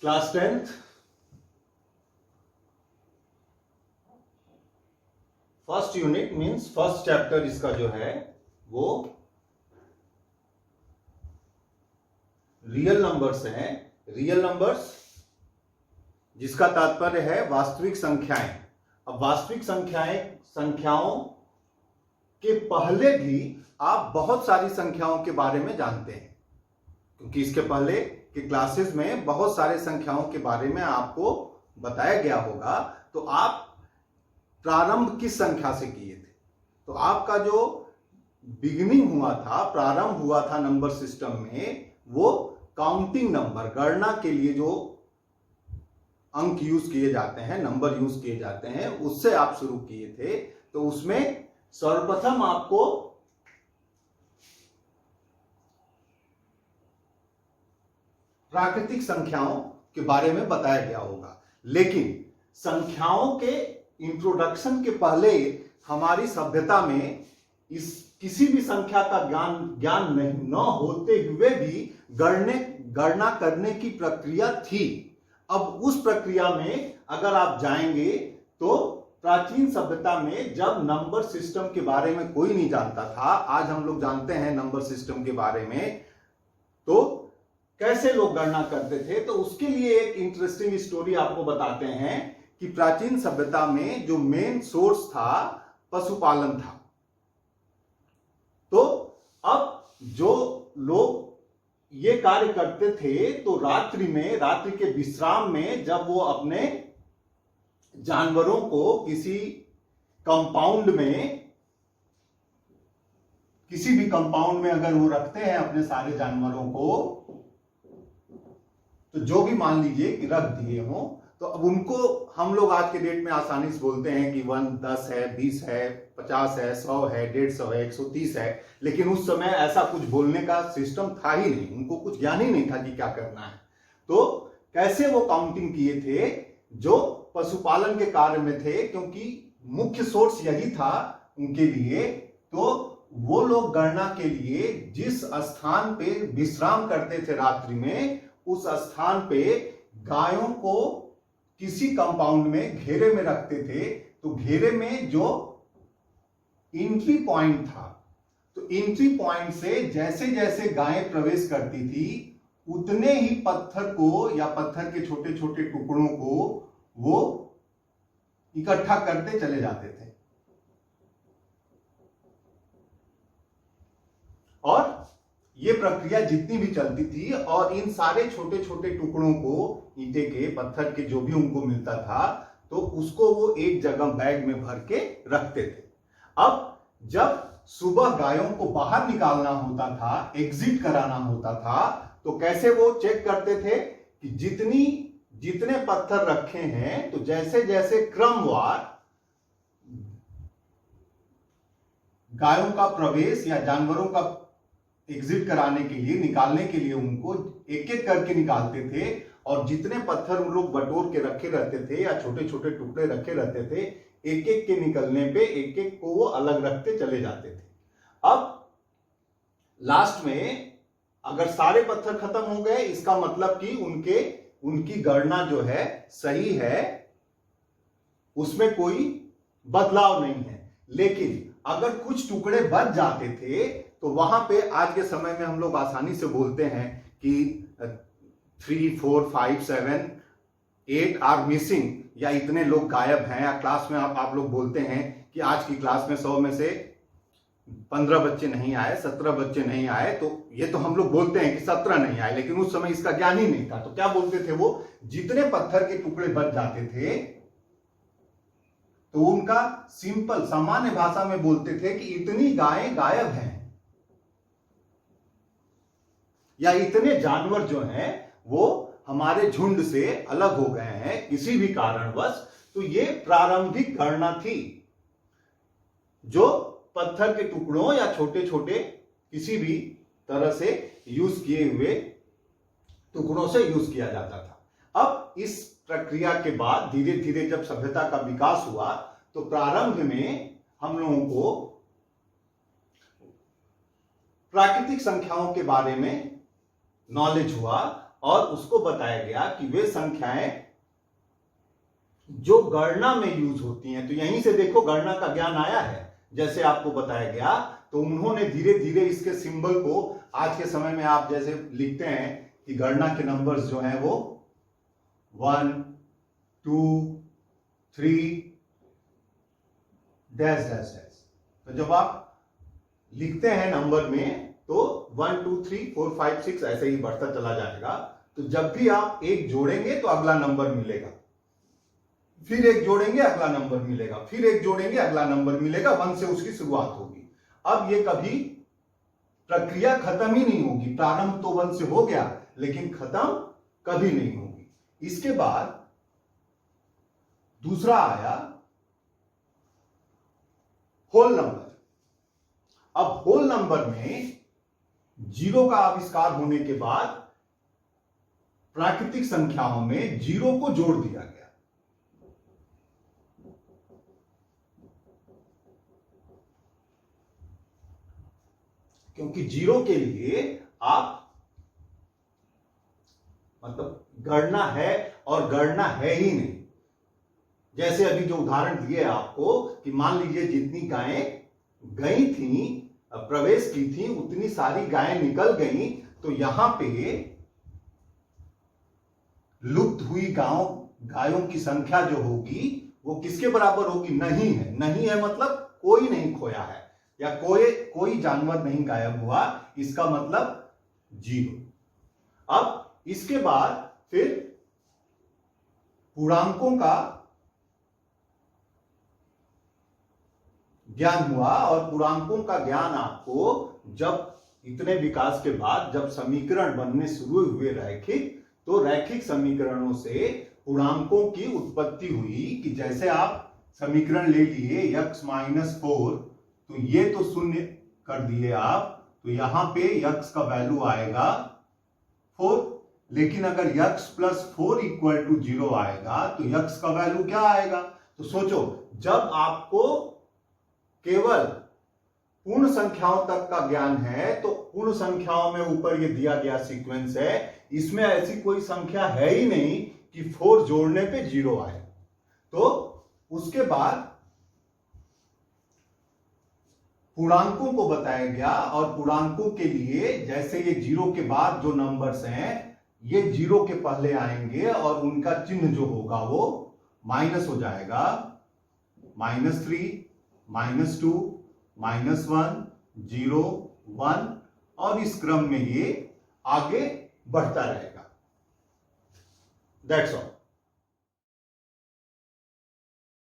Class 10th first unit means first chapter इसका जो है वो रियल नंबर्स है। रियल नंबर्स जिसका तात्पर्य है वास्तविक संख्याएं। अब वास्तविक संख्याओं के पहले भी आप बहुत सारी संख्याओं के बारे में जानते हैं, क्योंकि इसके पहले के क्लासेस में बहुत सारे संख्याओं के बारे में आपको बताया गया होगा। तो आप प्रारंभ किस संख्या से किए थे? तो आपका जो बिगिनिंग हुआ था, प्रारंभ हुआ था नंबर सिस्टम में, वो काउंटिंग नंबर, गणना के लिए जो अंक यूज किए जाते हैं, नंबर यूज किए जाते हैं, उससे आप शुरू किए थे। तो उसमें सर्वप्रथम आपको प्राकृतिक संख्याओं के बारे में बताया गया होगा। लेकिन संख्याओं के इंट्रोडक्शन के पहले हमारी सभ्यता में किसी भी संख्या का ज्ञान नहीं न होते हुए भी गणना करने की प्रक्रिया थी। अब उस प्रक्रिया में अगर आप जाएंगे तो प्राचीन सभ्यता में जब नंबर सिस्टम के बारे में कोई नहीं जानता था, आज हम लोग जानते हैं नंबर सिस्टम के बारे में, तो कैसे लोग गणना करते थे। तो उसके लिए एक इंटरेस्टिंग स्टोरी आपको बताते हैं कि प्राचीन सभ्यता में जो मेन सोर्स था पशुपालन था। तो अब जो लोग ये कार्य करते थे तो रात्रि के विश्राम में जब वो अपने जानवरों को किसी भी कंपाउंड में अगर वो रखते हैं अपने सारे जानवरों को, तो जो भी मान लीजिए कि रख दिए हों, तो अब उनको हम लोग आज के डेट में आसानी से बोलते हैं कि 1 10 है, 20 है, 50 है, 100 है, 150 है, 130 है। लेकिन उस समय ऐसा कुछ बोलने का सिस्टम था ही नहीं, उनको कुछ ज्ञान ही नहीं था कि क्या करना है। तो कैसे वो काउंटिंग किए थे? जो पशुपालन के कार्य में थे, क्योंकि मुख्य सोर्स यही था उनके लिए। तो वो लोग गणना के लिए जिस स्थान पे विश्राम करते थे रात्रि में, उस स्थान पे गायों को किसी कंपाउंड में घेरे में रखते थे। तो घेरे में जो एंट्री पॉइंट था, तो एंट्री पॉइंट से जैसे जैसे गायें प्रवेश करती थी, उतने ही पत्थर को या पत्थर के छोटे छोटे टुकड़ों को वो इकट्ठा करते चले जाते थे। और ये प्रक्रिया जितनी भी चलती थी, और इन सारे छोटे छोटे टुकड़ों को ईंटे के, पत्थर के, जो भी उनको मिलता था, तो उसको वो एक जगह बैग में भर के रखते थे। अब जब सुबह गायों को बाहर निकालना होता था, एग्जिट कराना होता था, तो कैसे वो चेक करते थे कि जितने पत्थर रखे हैं, तो जैसे जैसे क्रमवार गायों का प्रवेश या जानवरों का एग्जिट कराने के लिए, निकालने के लिए उनको एक एक करके निकालते थे। और जितने पत्थर उन लोग बटोर के रखे रहते थे या छोटे छोटे टुकड़े रखे रहते थे, एक एक के निकलने पे एक एक को वो अलग रखते चले जाते थे। अब लास्ट में अगर सारे पत्थर खत्म हो गए, इसका मतलब कि उनकी गणना जो है सही है, उसमें कोई बदलाव नहीं है। लेकिन अगर कुछ टुकड़े बच जाते थे, तो वहां पे आज के समय में हम लोग आसानी से बोलते हैं कि 3 4 5 7 8 आर मिसिंग, या इतने लोग गायब हैं। या क्लास में आप लोग बोलते हैं कि आज की क्लास में 100 में से 15 बच्चे नहीं आए, 17 बच्चे नहीं आए। तो ये तो हम लोग बोलते हैं कि 17 नहीं आए, लेकिन उस समय इसका ज्ञान ही नहीं था। तो क्या बोलते थे वो? जितने पत्थर के टुकड़े बच जाते थे, तो उनका सिंपल सामान्य भाषा में बोलते थे कि इतनी गायें गायब हैं, या इतने जानवर जो हैं वो हमारे झुंड से अलग हो गए हैं किसी भी कारणवश। तो ये प्रारंभिक गणना थी, जो पत्थर के टुकड़ों या छोटे छोटे किसी भी तरह से यूज किए हुए टुकड़ों से यूज किया जाता था। अब इस प्रक्रिया के बाद धीरे धीरे जब सभ्यता का विकास हुआ, तो प्रारंभ में हम लोगों को प्राकृतिक संख्याओं के बारे में नॉलेज हुआ। और उसको बताया गया कि वे संख्याएं जो गणना में यूज होती हैं, तो यहीं से देखो गणना का ज्ञान आया है, जैसे आपको बताया गया। तो उन्होंने धीरे धीरे इसके सिंबल को, आज के समय में आप जैसे लिखते हैं कि गणना के नंबर्स जो हैं वो 1 2 3 डैश डैश डैश, तो जब आप लिखते हैं नंबर में तो 1 2 3 4 5 6 ऐसे ही बढ़ता चला जाएगा। तो जब भी आप एक जोड़ेंगे तो अगला नंबर मिलेगा, फिर एक जोड़ेंगे अगला नंबर मिलेगा, फिर एक जोड़ेंगे अगला नंबर मिलेगा, 1 से उसकी शुरुआत होगी। अब ये कभी प्रक्रिया खत्म ही नहीं होगी, प्रारंभ तो 1 से हो गया लेकिन खत्म कभी नहीं होगी। इसके बाद दूसरा आया होल नंबर। अब होल नंबर में जीरो का आविष्कार होने के बाद प्राकृतिक संख्याओं में जीरो को जोड़ दिया गया। क्योंकि जीरो के लिए आप मतलब गणना है और गणना है ही नहीं। जैसे अभी जो उदाहरण दिए आपको कि मान लीजिए जितनी गायें गई थी, प्रवेश की थी, उतनी सारी गायें निकल गई, तो यहां पे लुप्त हुई गायों की संख्या जो होगी वो किसके बराबर होगी? नहीं है। नहीं है मतलब कोई नहीं खोया है या कोई जानवर नहीं गायब हुआ, इसका मतलब जीरो। अब इसके बाद फिर पूर्णांकों का ज्ञान हुआ, और पूर्णांकों का ज्ञान आपको जब इतने विकास के बाद जब समीकरण बनने शुरू हुए रैखिक, तो रैखिक समीकरणों से पूर्णांकों की उत्पत्ति हुई कि जैसे आप समीकरण ले लिए x - 4, तो ये तो शून्य कर दिए आप, तो यहां पे x का वैल्यू आएगा 4, लेकिन अगर x + 4 = 0 आएगा तो x का वैल्यू क्या आएगा? तो सोचो, जब आपको केवल पूर्ण संख्याओं तक का ज्ञान है तो पूर्ण संख्याओं में ऊपर ये दिया गया सीक्वेंस है, इसमें ऐसी कोई संख्या है ही नहीं कि 4 जोड़ने पे 0 आए। तो उसके बाद पूर्णांकों को बताया गया, और पूर्णांकों के लिए जैसे ये 0 के बाद जो नंबर्स हैं ये 0 के पहले आएंगे और उनका चिन्ह जो होगा वो माइनस हो जाएगा, -3 -2 -1 0 1, और इस क्रम में ये आगे बढ़ता रहेगा। That's all.